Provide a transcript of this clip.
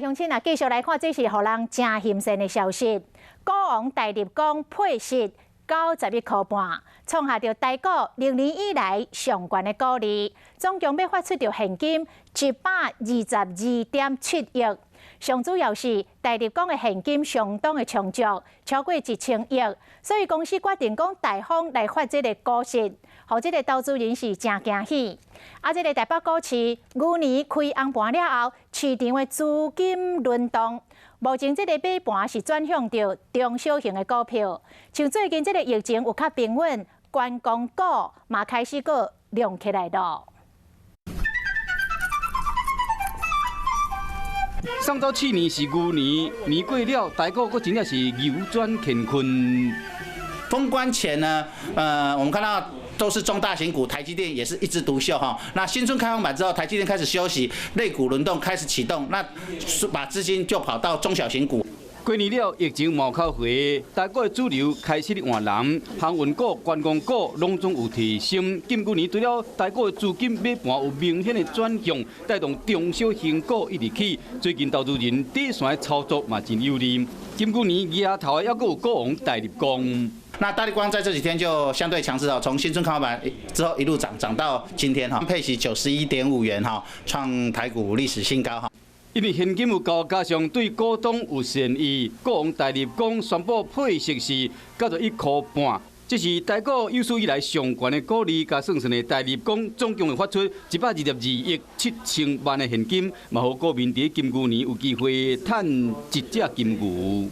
乡亲啊，继续来看，这是互人真兴奋的消息。股王大立光配息91块半，创下着台股6年以来上悬的股利，总共要发出着现金122.7亿。上主要是大立光的现金相当的充足，超过1000亿，所以公司决定讲大方来发这个股息，互这个投资人是真惊喜。啊，这个台北股市牛年开红盘了后，市场的资金轮动，目前这个买盘是转向到中小型的股票，像最近这个疫情有较平稳，观光股嘛开始个亮起来了。上周去年是牛年，年过了，台股佫真正是扭转乾坤。封关前呢，我们看到都是中大型股，台积电也是一枝独秀哈。那新春开放版之后，台积电开始休息，类股轮动开始启动，那把资金就跑到中小型股。过年了，疫情冒口回，台股的主流开始换人，航运股、观光股拢总有提升。近几年除了台股的资金买盘有明显的转向，带动中小型股一直起。最近投资人短线的操作嘛真有利。近几年牙头的还有股王大立光。那大立光在这几天就相对强势哦，从新春开放版之后一路涨到今天哈，配息91.5元哈，创台股历史新高哈。因为现金有够，加上对股东有善意，股王大立光宣布配息是91块半，这是台股有史以来上悬的股利，加算算的大立光总共会发出122亿7千万的现金，嘛，互股民伫金牛年有机会赚一只金牛。